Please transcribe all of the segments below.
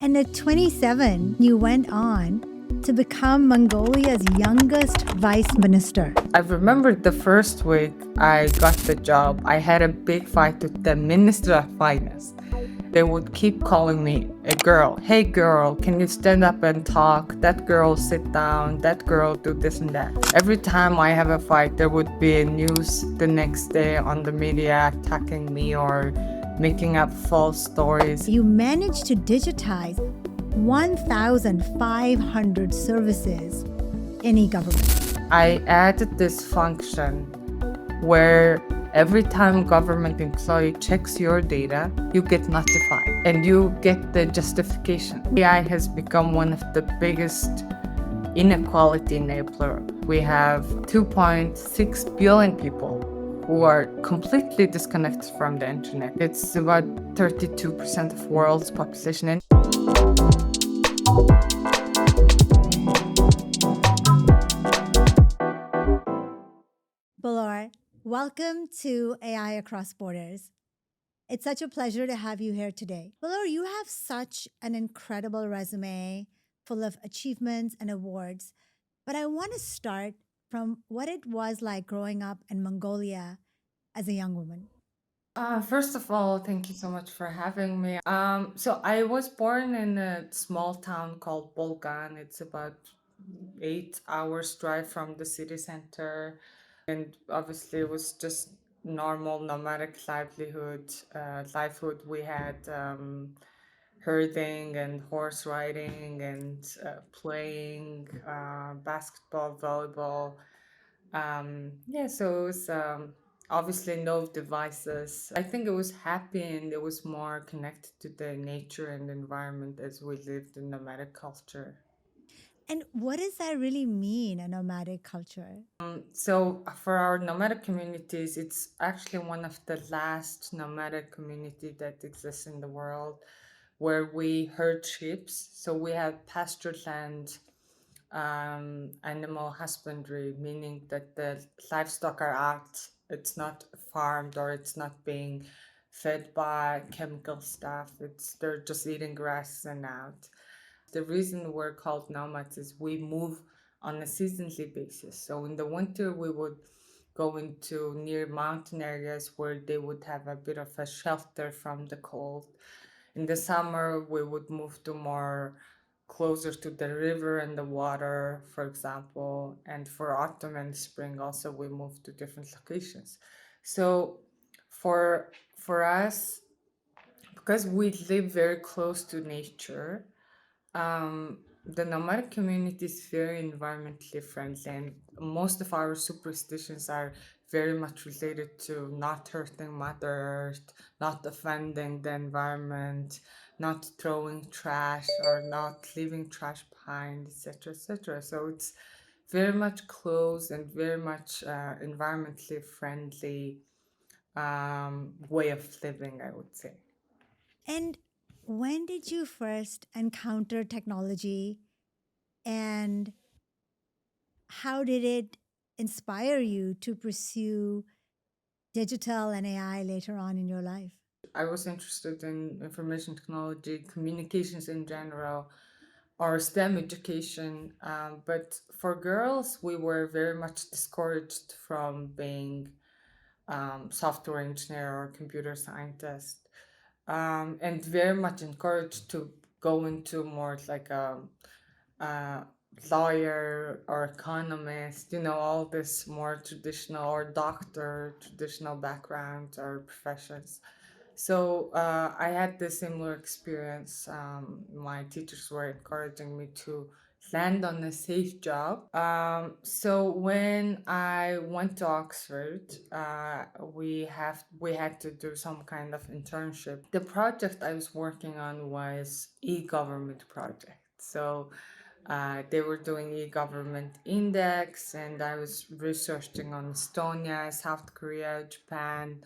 And at 27, you went on to become Mongolia's youngest vice minister. I remember the first week I got the job, I had a big fight with the Minister of Finance. They would keep calling me a girl. Hey girl, can you stand up and talk? That girl sit down. That girl do this and that. Every time I have a fight, there would be a news the next day on the media attacking me or making up false stories. You managed to digitize 1,500 services in e-government. I added this function where every time government employee checks your data, you get notified and you get the justification. AI has become one of the biggest inequality enabler. We have 2.6 billion people who are completely disconnected from the internet. It's about 32% of world's population. Bolor, welcome to AI Across Borders. It's such a pleasure to have you here today. Bolor, you have such an incredible resume full of achievements and awards, but I want to start from what it was like growing up in Mongolia as a young woman. First of all, thank you so much for having me. So I was born in a small town called Bolgan. It's about 8 hours drive from the city center, and obviously it was just normal nomadic livelihood. Livelihood. We had herding and horse riding and playing basketball, volleyball. Yeah, so it was obviously no devices. I think it was happy and it was more connected to the nature and environment as we lived in nomadic culture. And what does that really mean, a nomadic culture? So for our nomadic communities, it's actually one of the last nomadic community that exists in the world where we herd sheep. So we have pasture land, animal husbandry, meaning that the livestock are out. It's not farmed or it's not being fed by chemical stuff. It's they're just eating grass and out. The reason we're called nomads is we move on a seasonally basis. So in the winter we would go into near mountain areas where they would have a bit of a shelter from the cold. In the summer, we would move to more closer to the river and the water, for example. And for autumn and spring, also we move to different locations. So for us, because we live very close to nature, the nomadic community is very environmentally friendly, and most of our superstitions are very much related to not hurting Mother Earth, not offending the environment, not throwing trash or not leaving trash behind, etc., etc. So it's very much close and very much environmentally friendly way of living, I would say. And when did you first encounter technology, and how did it inspire you to pursue digital and AI later on in your life? I was interested in information technology, communications in general, or STEM education. But for girls, we were very much discouraged from being software engineer or computer scientist, and very much encouraged to go into more like a lawyer or economist, all this more traditional or doctor, traditional background or professions. So I had this similar experience. My teachers were encouraging me to land on a safe job. So when I went to Oxford, we had to do some kind of internship. The project I was working on was e-government project. So they were doing e-government index, and I was researching on Estonia, South Korea, Japan,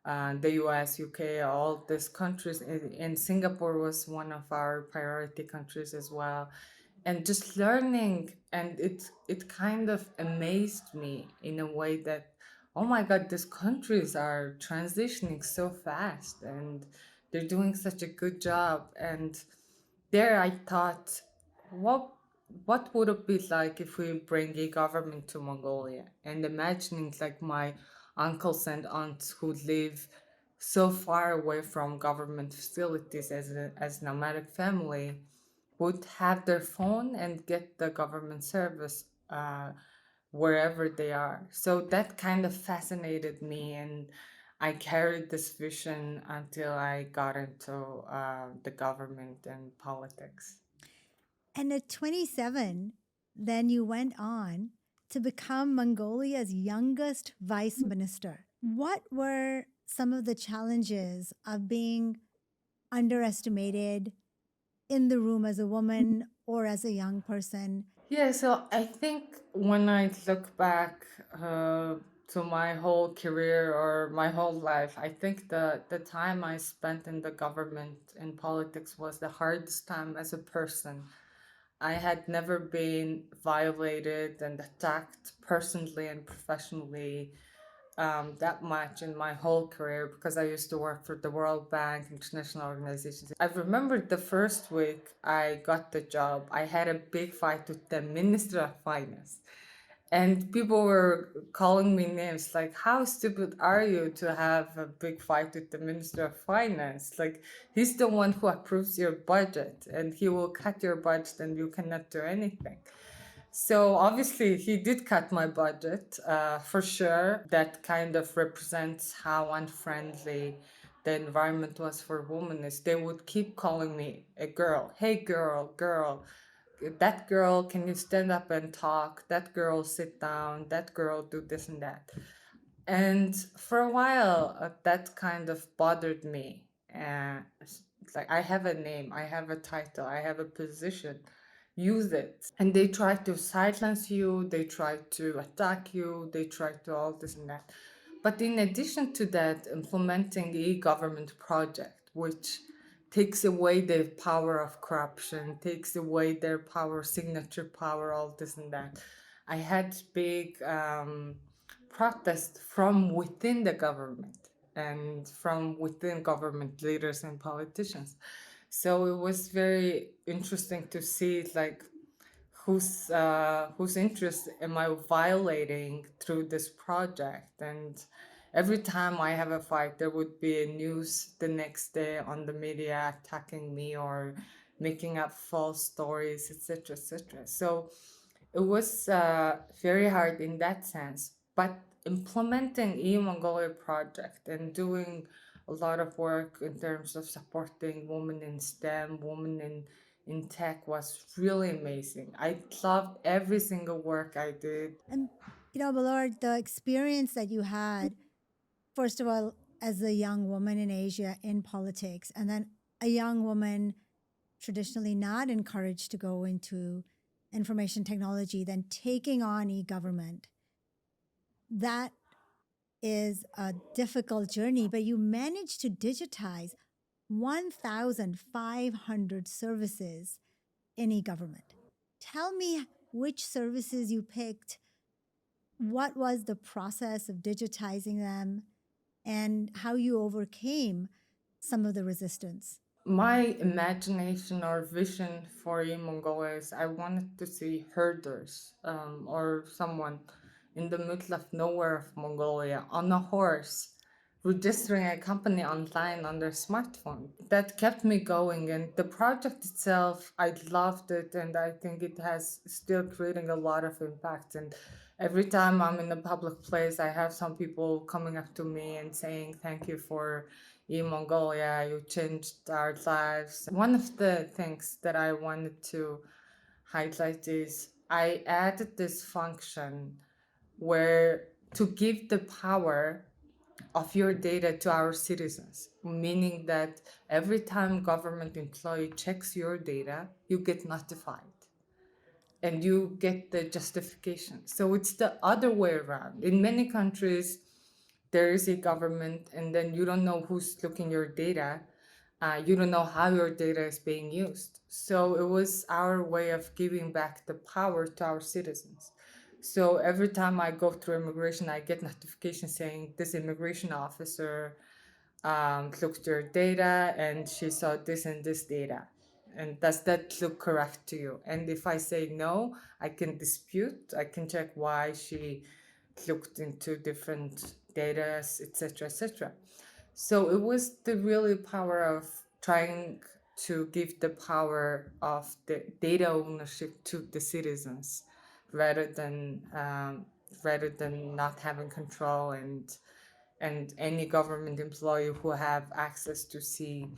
the US, UK, all these countries, and Singapore was one of our priority countries as well. And just learning, and it kind of amazed me in a way that, oh my God, these countries are transitioning so fast, and they're doing such a good job. And There I thought, what what would it be like if we bring a government to Mongolia? And imagining like my uncles and aunts who live so far away from government facilities as nomadic family would have their phone and get the government service wherever they are. So that kind of fascinated me, and I carried this vision until I got into the government and politics. And at 27, then you went on to become Mongolia's youngest vice minister. What were some of the challenges of being underestimated in the room as a woman or as a young person? Yeah, so I think when I look back to my whole career or my whole life, I think the time I spent in the government and politics was the hardest time as a person. I had never been violated and attacked personally and professionally that much in my whole career because I used to work for the World Bank, international organizations. I remember the first week I got the job, I had a big fight with the Minister of Finance. And people were calling me names like, how stupid are you to have a big fight with the Minister of Finance? Like, he's the one who approves your budget and he will cut your budget and you cannot do anything. So obviously, he did cut my budget for sure. That kind of represents how unfriendly the environment was for women. Is they would keep calling me a girl. Hey, girl, girl. That girl, can you stand up and talk? That girl, sit down. That girl, do this and that. And for a while, that kind of bothered me. It's like, I have a name, I have a title, I have a position, use it. And they try to silence you, they try to attack you, they try to all this and that. But in addition to that, implementing e-government project, which takes away the power of corruption, takes away their power, signature power, all this and that. I had big protest from within the government and from within government leaders and politicians. So it was very interesting to see like whose interest am I violating through this project. And every time I have a fight, there would be a news the next day on the media attacking me or making up false stories, etc., etc. So it was very hard in that sense. But implementing e-Mongolia project and doing a lot of work in terms of supporting women in STEM, women in tech was really amazing. I loved every single work I did. And, Balor, the experience that you had, first of all, as a young woman in Asia in politics, and then a young woman traditionally not encouraged to go into information technology, then taking on e government, that is a difficult journey, but you managed to digitize 1,500 services in e government. Tell me which services you picked, what was the process of digitizing them, and how you overcame some of the resistance. My imagination or vision for e-Mongolia is I wanted to see herders or someone in the middle of nowhere of Mongolia on a horse registering a company online on their smartphone. That kept me going, and the project itself, I loved it, and I think it has still creating a lot of impact. And every time I'm in a public place, I have some people coming up to me and saying thank you for e-Mongolia, you changed our lives. One of the things that I wanted to highlight is I added this function where to give the power of your data to our citizens, meaning that every time government employee checks your data, you get notified and you get the justification. So it's the other way around. In many countries, there is a government and then you don't know who's looking your data. You don't know how your data is being used. So it was our way of giving back the power to our citizens. So every time I go through immigration, I get notification saying this immigration officer looked your data and she saw this and this data. and does that look correct to you? And if I say no, I can dispute, I can check why she looked into different data, etc., etc. So it was the really power of trying to give the power of the data ownership to the citizens rather than not having control, and any government employee who have access to see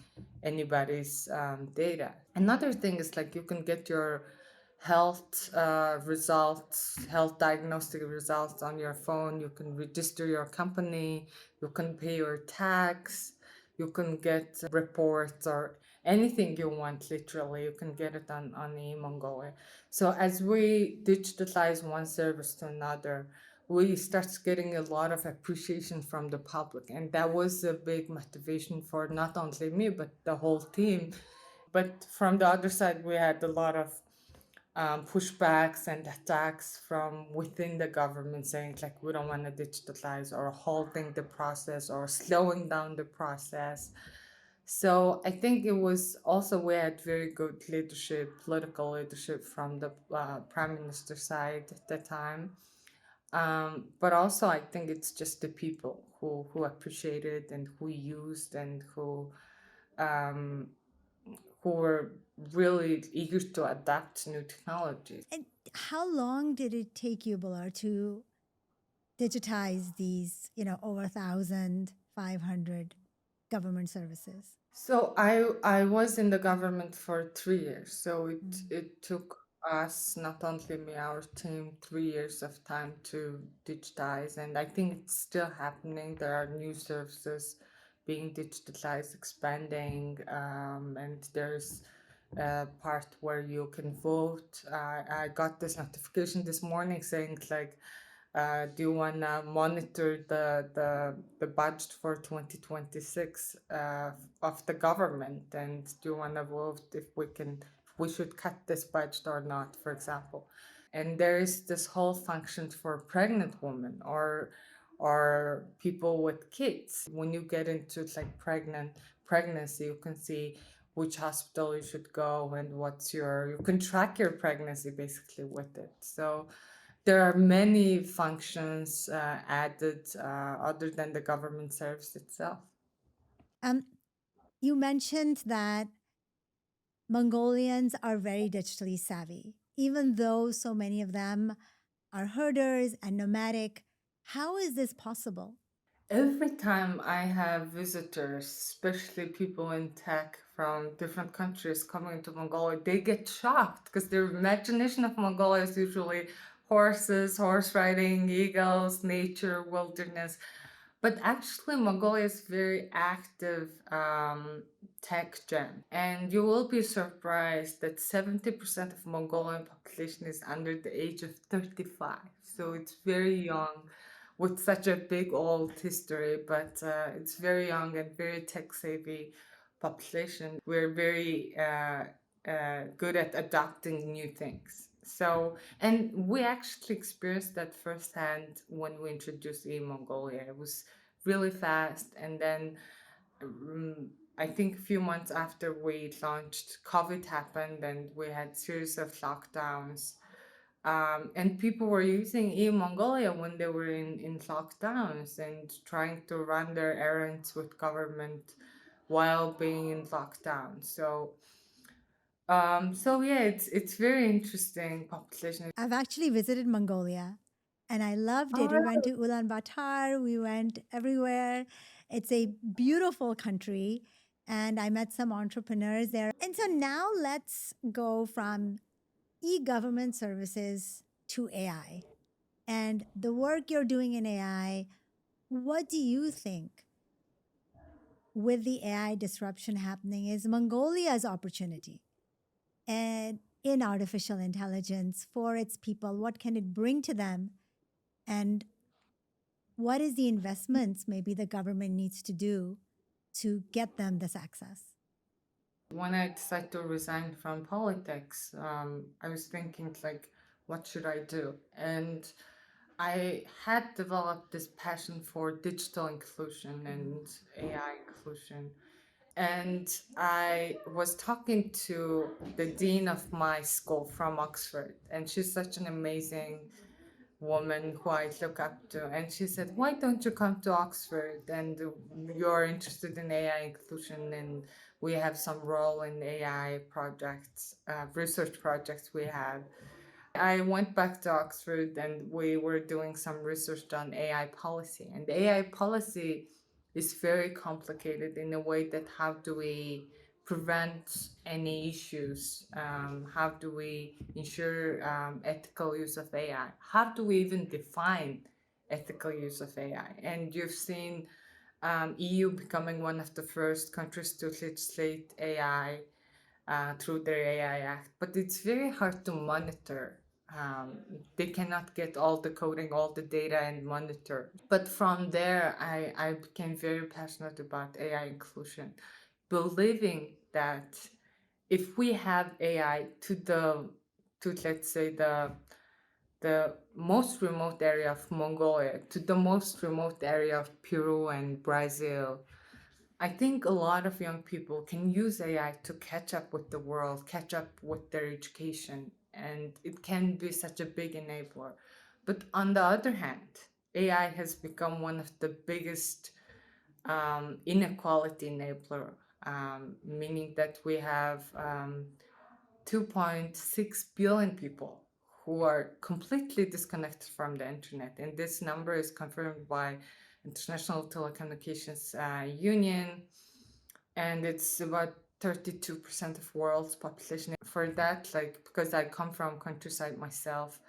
anybody's data. Another thing is like you can get your health results, health diagnostic results on your phone. You can register your company, you can pay your tax, you can get reports or anything you want, literally. You can get it on e-Mongolia. So as we digitalize one service to another, we start getting a lot of appreciation from the public. And that was a big motivation for not only me, but the whole team. But from the other side, we had a lot of pushbacks and attacks from within the government saying like we don't want to digitalize, or halting the process, or slowing down the process. So I think it was also we had very good leadership, political leadership from the prime minister side at the time. But also I think it's just the people who appreciated and who used and um, who were really eager to adapt new technologies. And how long did it take you, Bolor, to digitize these, over 1,500 government services? So I was in the government for 3 years. So Mm. it took us, not only me, our team, 3 years of time to digitize, and I think it's still happening. There are new services being digitalized, expanding, and there's a part where you can vote. I got this notification this morning saying like do you want to monitor the budget for 2026 of the government? And do you want to vote if we should cut this budget or not, for example? And there is this whole function for pregnant women or people with kids. When you get into like pregnancy, you can see which hospital you should go and you can track your pregnancy basically with it. So there are many functions added other than the government service itself. Um, you mentioned that Mongolians are very digitally savvy, even though so many of them are herders and nomadic. How is this possible? Every time I have visitors, especially people in tech from different countries coming to Mongolia, they get shocked because their imagination of Mongolia is usually horses, horse riding, eagles, nature, wilderness. But actually, Mongolia is very active tech gem, and you will be surprised that 70% of Mongolian population is under the age of 35. So it's very young, with such a big old history, but it's very young and very tech savvy population. We're very good at adopting new things. So, and we actually experienced that firsthand when we introduced e-Mongolia. It was really fast, and then um, I think a few months after we launched, COVID happened, and we had series of lockdowns. And people were using e-Mongolia when they were in lockdowns and trying to run their errands with government while being in lockdown. So yeah, it's very interesting population. I've actually visited Mongolia and I loved it. Oh, We went to Ulaanbaatar, we went everywhere. It's a beautiful country and I met some entrepreneurs there. And so now let's go from e government services to AI. And the work you're doing in AI, what do you think with the AI disruption happening is Mongolia's opportunity and in artificial intelligence for its people? What can it bring to them? And what is the investments maybe the government needs to do to get them this access? when I decided to resign from politics, I was thinking like, what should I do? And I had developed this passion for digital inclusion and AI inclusion. And I was talking to the dean of my school from Oxford, and she's such an amazing woman who I look up to. And she said, "Why don't you come to Oxford? And you're interested in AI inclusion, and we have some role in AI projects, research projects we have." I went back to Oxford and we were doing some research on AI policy. And AI policy is very complicated in a way that how do we prevent any issues? How do we ensure ethical use of AI? How do we even define ethical use of AI? And you've seen EU becoming one of the first countries to legislate AI through their AI Act, but it's very hard to monitor. Um, they cannot get all the coding, all the data, and monitor. But from there, I became very passionate about AI inclusion, believing that if we have AI to let's say the most remote area of Mongolia to the most remote area of Peru and Brazil, I think a lot of young people can use AI to catch up with the world, catch up with their education, and it can be such a big enabler. But on the other hand, AI has become one of the biggest inequality enabler, meaning that we have 2.6 billion people who are completely disconnected from the internet. And this number is confirmed by International Telecommunications Union, and it's about 32% of world's population. For that, like, because I come from countryside myself,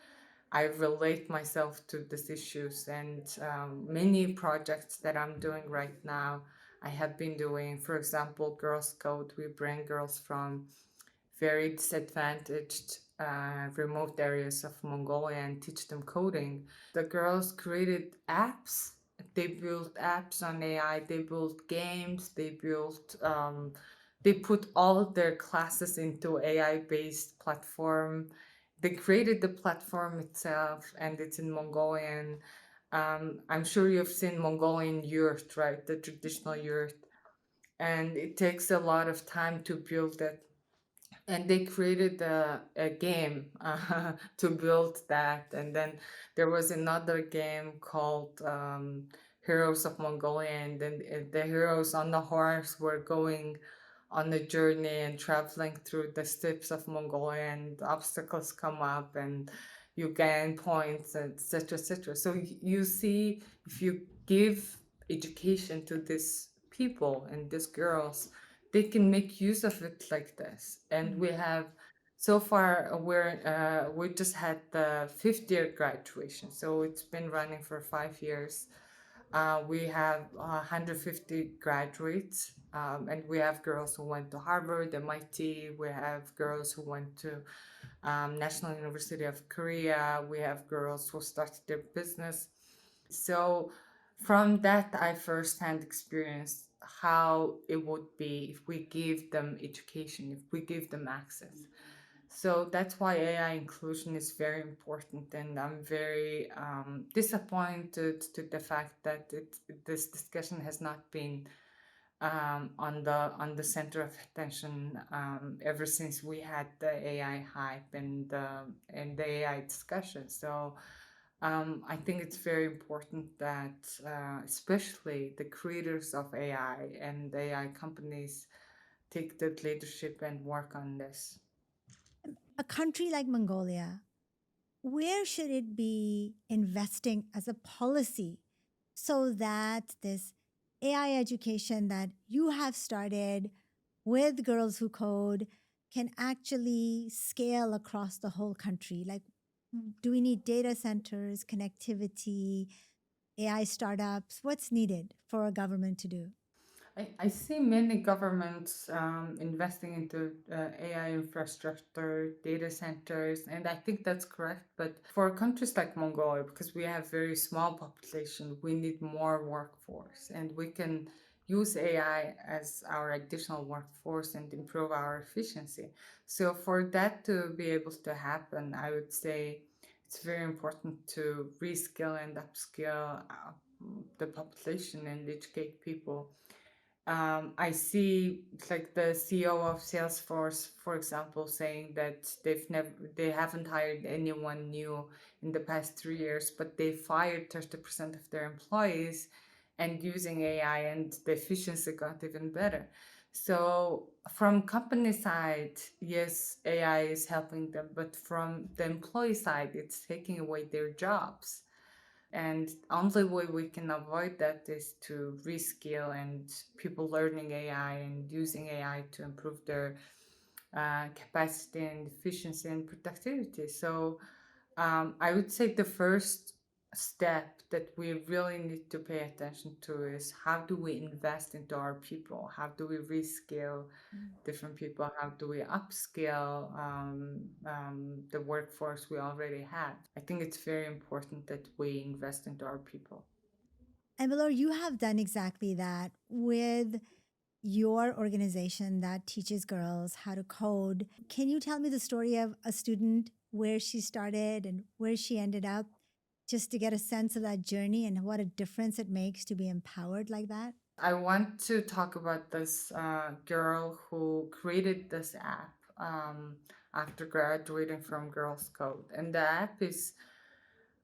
I relate myself to these issues, and many projects that I'm doing right now I have been doing. For example, Girls Code, we bring girls from very disadvantaged remote areas of Mongolia and teach them coding. The girls created apps. They built apps on AI. They built games. They put all their classes into AI-based platform. They created the platform itself, and it's in Mongolian. I'm sure you've seen Mongolian yurt, right? The traditional yurt, and it takes a lot of time to build it, and they created a game to build that. And then there was another game called Heroes of Mongolia, and then the heroes on the horse were going on a journey and traveling through the steppes of Mongolia, and obstacles come up and you gain points, etc., etc. So you see, if you give education to these people and these girls, they can make use of it like this. And we have so far we just had the fifth year graduation, so it's been running for 5 years. We have 150 graduates, and we have girls who went to Harvard, MIT. We have girls who went to National University of Korea. We have girls who started their business. So from that, I firsthand experienced how it would be if we give them education, if we give them access. So that's why AI inclusion is very important, and I'm very disappointed to the fact that this discussion has not been on the center of attention ever since we had the AI hype and the AI discussion. So I think it's very important that, especially the creators of AI and AI companies, take the leadership and work on this. A country like Mongolia, where should it be investing as a policy so that this AI education that you have started with Girls Who Code can actually scale across the whole country? Like, do we need data centers, connectivity, AI startups? What's needed for a government to do? I see many governments investing into AI infrastructure, data centers, and I think that's correct. But for countries like Mongolia, because we have very small population, we need more workforce, and we can use AI as our additional workforce and improve our efficiency. So for that to be able to happen, I would say it's very important to reskill and upskill the population and educate people. I see like the CEO of Salesforce, for example, saying that they haven't hired anyone new in the past 3 years, but they fired 30% of their employees and using AI, and the efficiency got even better. So from company side, yes, AI is helping them, but from the employee side, it's taking away their jobs. And only way we can avoid that is to reskill and people learning AI and using AI to improve their capacity and efficiency and productivity. So I would say the first step that we really need to pay attention to is how do we invest into our people? How do we reskill different people? How do we upskill the workforce we already have? I think it's very important that we invest into our people. And Valor, you have done exactly that with your organization that teaches girls how to code. Can you tell me the story of a student, where she started and where she ended up, just to get a sense of that journey and what a difference it makes to be empowered like that? I want to talk about this girl who created this app after graduating from Girls Code, and the app is,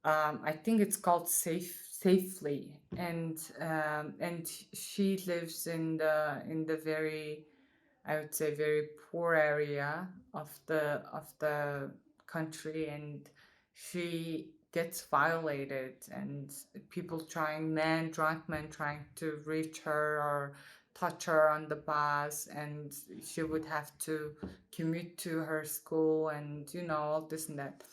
I think it's called Safely, and she lives in the very, I would say, very poor area of the country, and she gets violated, and people trying, drunk men trying to reach her or touch her on the bus, and she would have to commute to her school, and all this and that.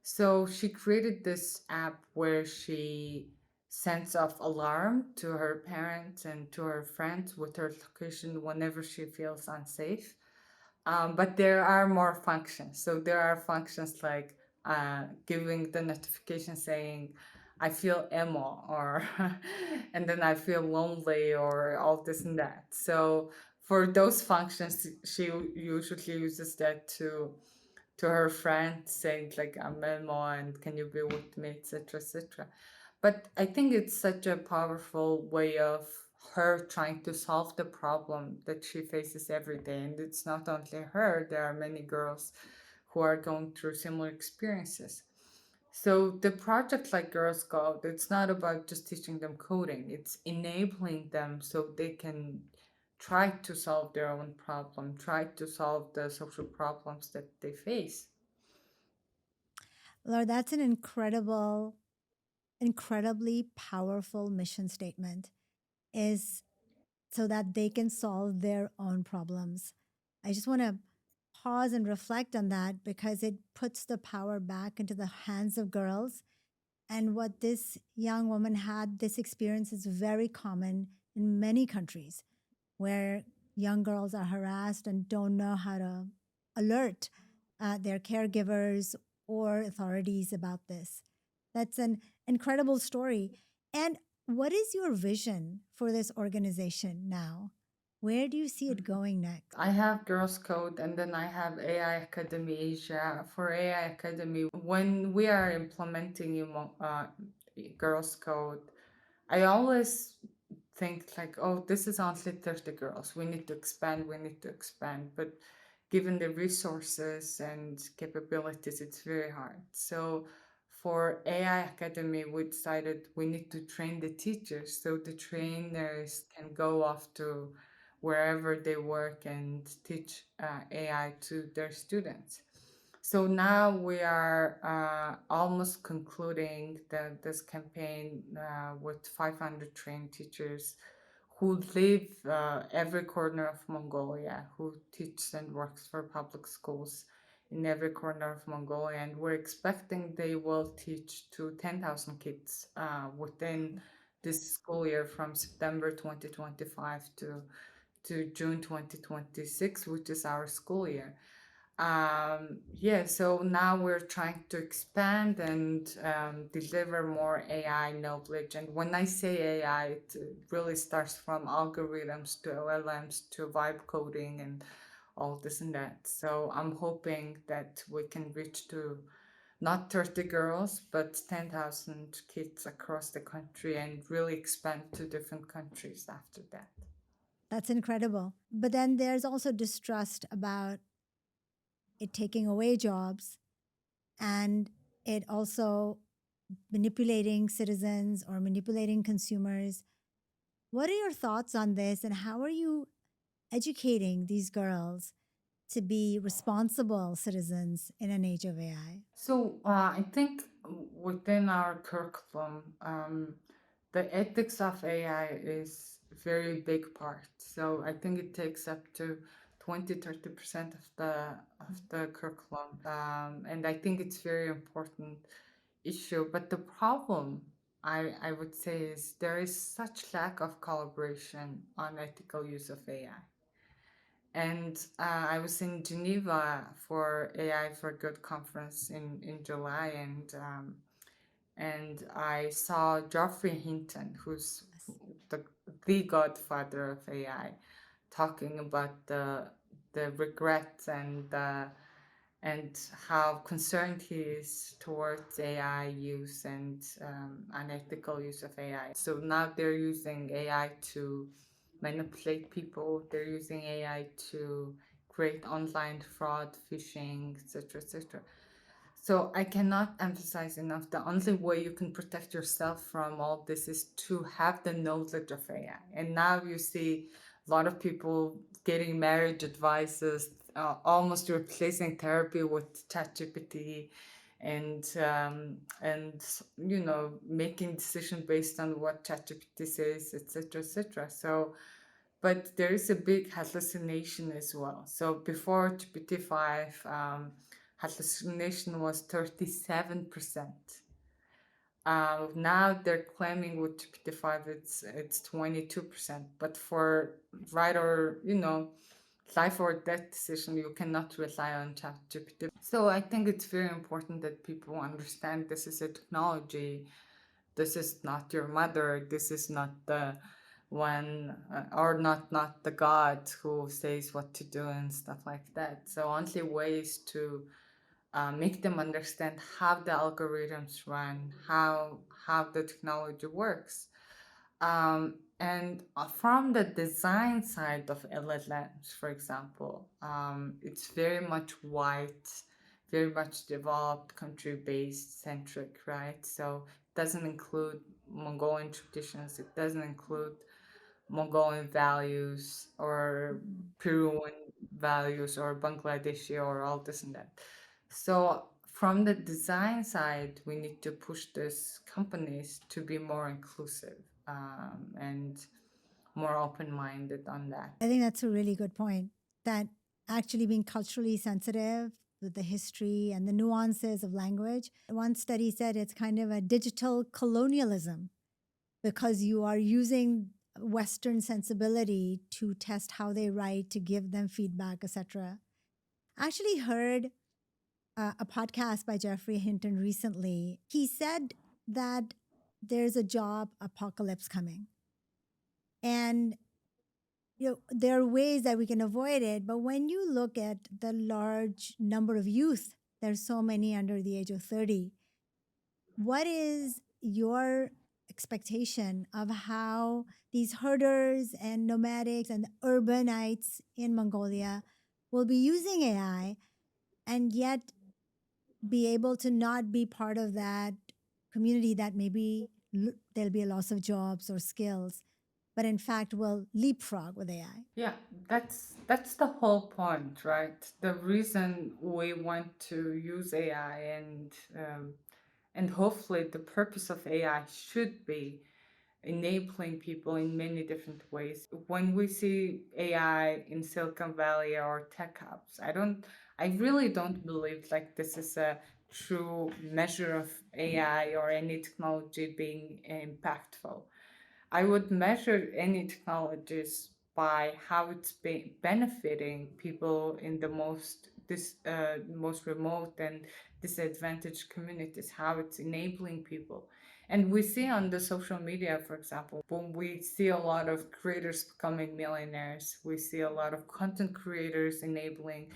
So she created this app where she sends off alarm to her parents and to her friends with her location whenever she feels unsafe. But there are more functions. So there are functions like giving the notification saying, I feel emo, or and then I feel lonely, or all this and that. So for those functions, she usually uses that to her friend saying like, I'm emo and can you be with me, etc., etc. But I think it's such a powerful way of her trying to solve the problem that she faces every day. And it's not only her, there are many girls who are going through similar experiences. So the project like Girls Code, it's not about just teaching them coding, it's enabling them so they can try to solve their own problem, try to solve the social problems that they face. Lord, that's an incredibly powerful mission statement, is so that they can solve their own problems. I just want to pause and reflect on that because it puts the power back into the hands of girls. And what this young woman had, this experience is very common in many countries where young girls are harassed and don't know how to alert their caregivers or authorities about this. That's an incredible story. And what is your vision for this organization now? Where do you see it going next? I have Girls Code and then I have AI Academy Asia. For AI Academy, when we are implementing Girls Code, I always think like, oh, this is only 30 girls. We need to expand, we need to expand. But given the resources and capabilities, it's very hard. So for AI Academy, we decided we need to train the teachers so the trainers can go off to wherever they work and teach AI to their students. So now we are almost concluding this campaign with 500 trained teachers who live every corner of Mongolia, who teach and works for public schools in every corner of Mongolia. And we're expecting they will teach to 10,000 kids within this school year from September 2025 to June 2026, which is our school year. Yeah, so now we're trying to expand and deliver more AI knowledge. And when I say AI, it really starts from algorithms to LLMs to vibe coding and all this and that. So I'm hoping that we can reach to not 30 girls, but 10,000 kids across the country and really expand to different countries after that. That's incredible. But then there's also distrust about it taking away jobs and it also manipulating citizens or manipulating consumers. What are your thoughts on this, and how are you educating these girls to be responsible citizens in an age of AI? So I think within our curriculum, the ethics of AI is a very big part. So I think it takes up to 20-30% of the curriculum, and I think it's very important issue. But the problem I would say is there is such lack of collaboration on ethical use of AI. And I was in Geneva for AI for Good conference in July, and I saw Geoffrey Hinton, who's Yes. the the godfather of AI, talking about the regrets and how concerned he is towards AI use and unethical use of AI. So now they're using AI to manipulate people. They're using AI to create online fraud, phishing, etc., etc. So I cannot emphasize enough the only way you can protect yourself from all this is to have the knowledge of AI. And now you see a lot of people getting marriage advices, almost replacing therapy with ChatGPT, and making decision based on what ChatGPT says, etc., etc. So but there is a big hallucination as well. So before GPT-5, hallucination was 37%. Now they're claiming with GPT-5 it's 22%. But for right or life or death decision, you cannot rely on ChatGPT. So I think it's very important that people understand this is a technology. This is not your mother. This is not the one or not the god who says what to do and stuff like that. So only ways to make them understand how the algorithms run, how the technology works. And from the design side of LLMs, for example, it's very much white, very much developed, country based centric, right? So it doesn't include Mongolian traditions, it doesn't include Mongolian values or Mhm. Peruvian values or Bangladeshi or all this and that. So from the design side, we need to push these companies to be more inclusive and more open-minded on that. I think that's a really good point. That actually being culturally sensitive with the history and the nuances of language. One study said it's kind of a digital colonialism because you are using Western sensibility to test how they write, to give them feedback, etc. I actually heard a podcast by Jeffrey Hinton recently. He said that there's a job apocalypse coming. And there are ways that we can avoid it, but when you look at the large number of youth, there's so many under the age of 30. What is your expectation of how these herders and nomadics and urbanites in Mongolia will be using AI and yet be able to not be part of that community that maybe there'll be a loss of jobs or skills, but in fact will leapfrog with AI? Yeah, that's the whole point, right? The reason we want to use AI and hopefully the purpose of AI should be enabling people in many different ways. When we see AI in Silicon Valley or tech hubs, I really don't believe like this is a true measure of AI or any technology being impactful. I would measure any technologies by how it's benefiting people in the most remote and disadvantaged communities, how it's enabling people. And we see on the social media, for example, when we see a lot of creators becoming millionaires, we see a lot of content creators enabling,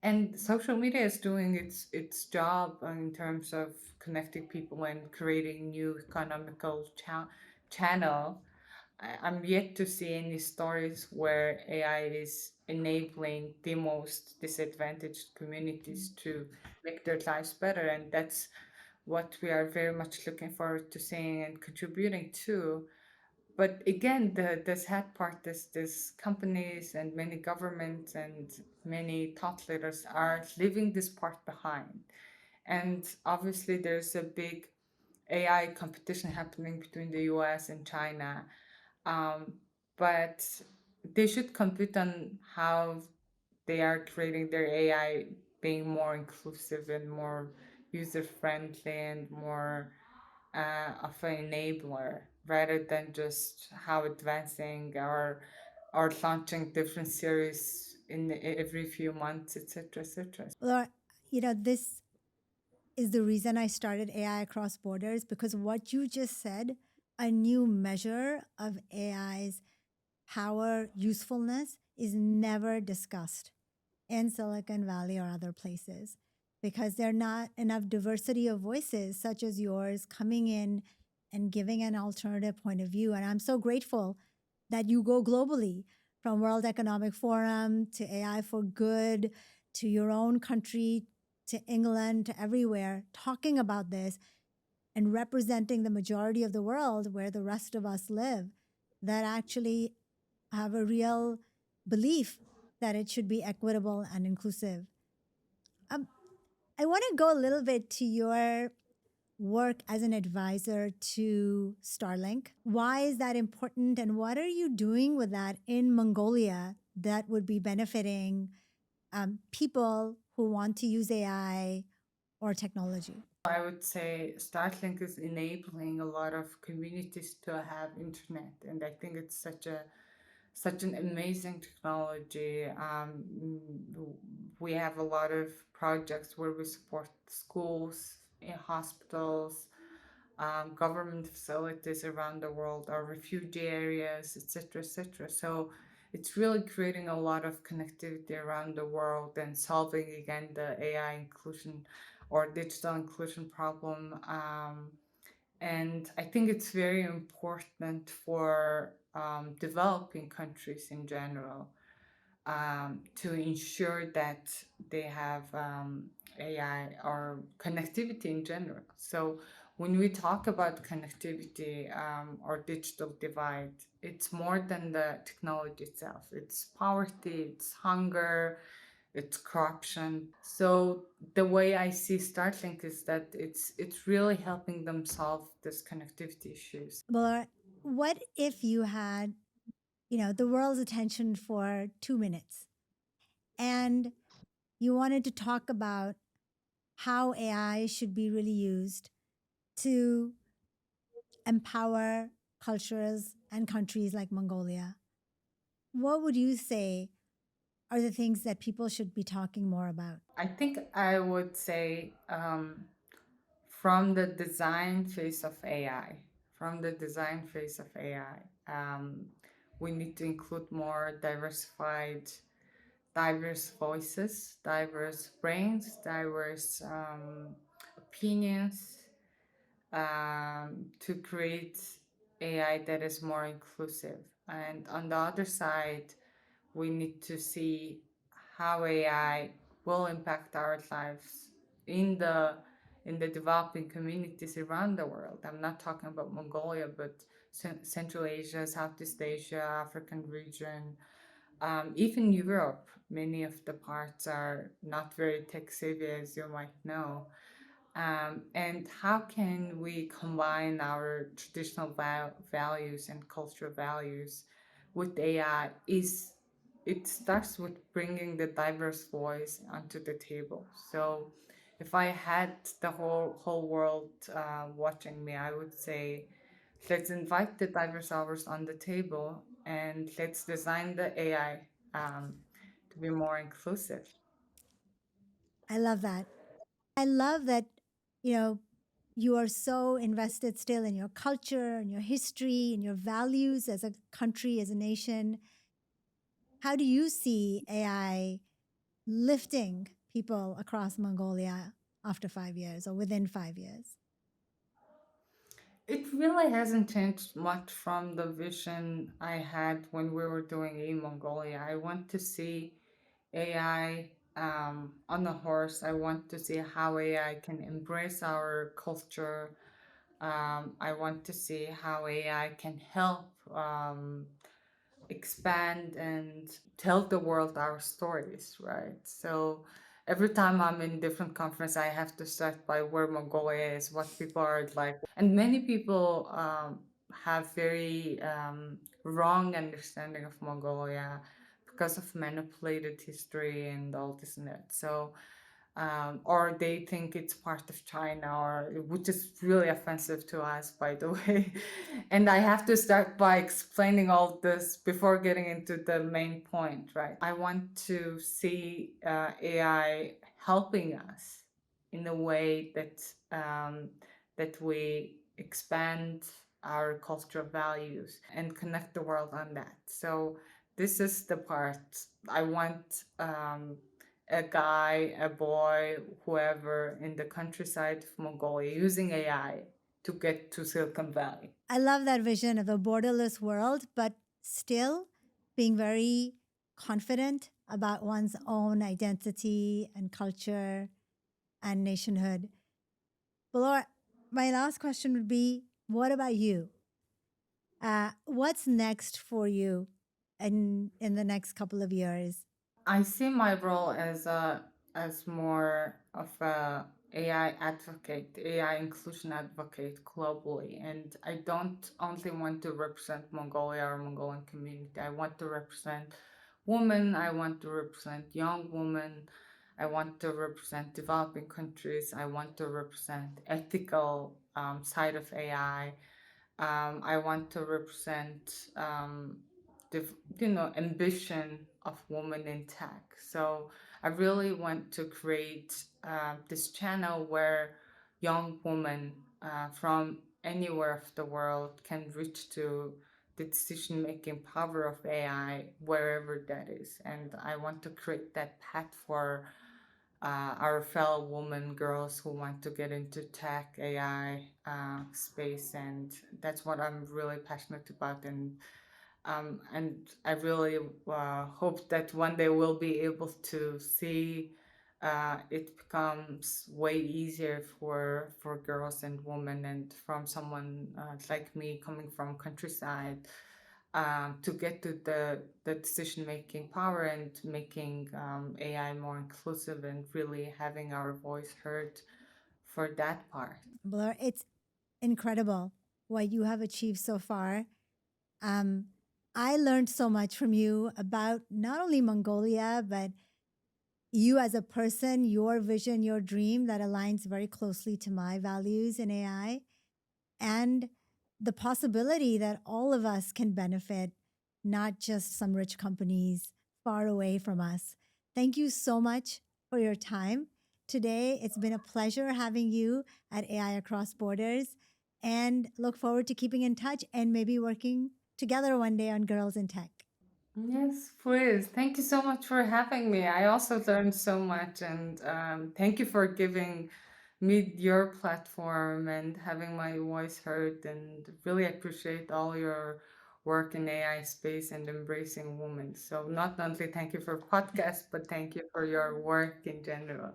and social media is doing its job in terms of connecting people and creating new economical channel. I'm yet to see any stories where AI is enabling the most disadvantaged communities to make their lives better. And that's what we are very much looking forward to seeing and contributing to. But again, the sad part is this companies and many governments and many thought leaders are leaving this part behind. And obviously, there's a big AI competition happening between the US and China. Um, but they should compete on how they are creating their AI being more inclusive and more user friendly and more of an enabler rather than just how advancing or launching different series in every few months, etc., etc. Well, this is the reason I started AI across borders, because what you just said, a new measure of AI's power usefulness is never discussed in Silicon Valley or other places, because there are not enough diversity of voices such as yours coming in and giving an alternative point of view. And I'm so grateful that you go globally, from World Economic Forum to AI for Good to your own country to England to everywhere, talking about this and representing the majority of the world where the rest of us live, that actually have a real belief that it should be equitable and inclusive. Um, I want to go a little bit to your work as an advisor to Starlink. Why is that important, and what are you doing with that in Mongolia that would be benefiting people who want to use AI or technology? I would say Starlink is enabling a lot of communities to have internet, and I think it's such an amazing technology. We have a lot of projects where we support schools, hospitals, government facilities around the world, our refugee areas, etc., etc. So it's really creating a lot of connectivity around the world and solving again the AI inclusion or digital inclusion problem. And I think it's very important for developing countries in general to ensure that they have AI or connectivity in general. So when we talk about connectivity or digital divide, it's more than the technology itself. It's poverty, it's hunger, it's corruption. So the way I see Starlink is that it's really helping them solve this connectivity issues. Well, what if you had, the world's attention for 2 minutes, and you wanted to talk about how AI should be really used to empower cultures and countries like Mongolia? What would you say are the things that people should be talking more about? I think I would say from the design phase of AI, from the design phase of AI, we need to include more diverse voices, diverse brains, diverse opinions to create AI that is more inclusive. And on the other side, we need to see how AI will impact our lives in the in the developing communities around the world. I'm not talking about Mongolia, but Central Asia, Southeast Asia, African region, even Europe. Many of the parts are not very tech savvy, as you might know. And how can we combine our traditional values and cultural values with AI? Is it starts with bringing the diverse voice onto the table. So, if I had the whole world watching me, I would say, let's invite the diverse hours on the table and let's design the AI to be more inclusive. I love that. I love that, you know, you are so invested still in your culture and your history and your values as a country, as a nation. How do you see AI lifting people across Mongolia after 5 years or within 5 years? It really hasn't changed much from the vision I had when we were doing e-Mongolia. I want to see AI on a horse. I want to see how AI can embrace our culture. I want to see how AI can help expand and tell the world our stories, right? So every time I'm in different conference, I have to start by where Mongolia is, what people are like, and many people have very wrong understanding of Mongolia because of manipulated history and all this and that. So or they think it's part of China, or which is really offensive to us, by the way. And I have to start by explaining all this before getting into the main point, right? I want to see AI helping us in a way that we expand our cultural values and connect the world on that. So this is the part I want. A guy, a boy, whoever in the countryside of Mongolia using AI to get to Silicon Valley. I love that vision of a borderless world, but still being very confident about one's own identity and culture and nationhood. Bolor, my last question would be, what about you? What's next for you in the next couple of years? I see my role as more of a AI advocate, AI inclusion advocate globally, and I don't only want to represent Mongolia or Mongolian community. I want to represent women. I want to represent young women. I want to represent developing countries. I want to represent ethical side of AI. I want to represent the ambition of women in tech. So I really want to create this channel where young women from anywhere of the world can reach to the decision making power of AI wherever that is. And I want to create that path for our fellow women, girls who want to get into tech, AI space, and that's what I'm really passionate about. And I really hope that one day we'll be able to see it becomes way easier for girls and women, and from someone like me coming from countryside to get to the decision making power and making AI more inclusive and really having our voice heard for that part. Blur, it's incredible what you have achieved so far. Um, I learned so much from you about not only Mongolia, but you as a person, your vision, your dream that aligns very closely to my values in AI, and the possibility that all of us can benefit, not just some rich companies far away from us. Thank you so much for your time today. It's been a pleasure having you at AI Across Borders, and look forward to keeping in touch and maybe working together one day on Girls in Tech. Yes, please. Thank you so much for having me. I also learned so much, and thank you for giving me your platform and having my voice heard. And really appreciate all your work in AI space and embracing women. So not only thank you for podcast, but thank you for your work in general.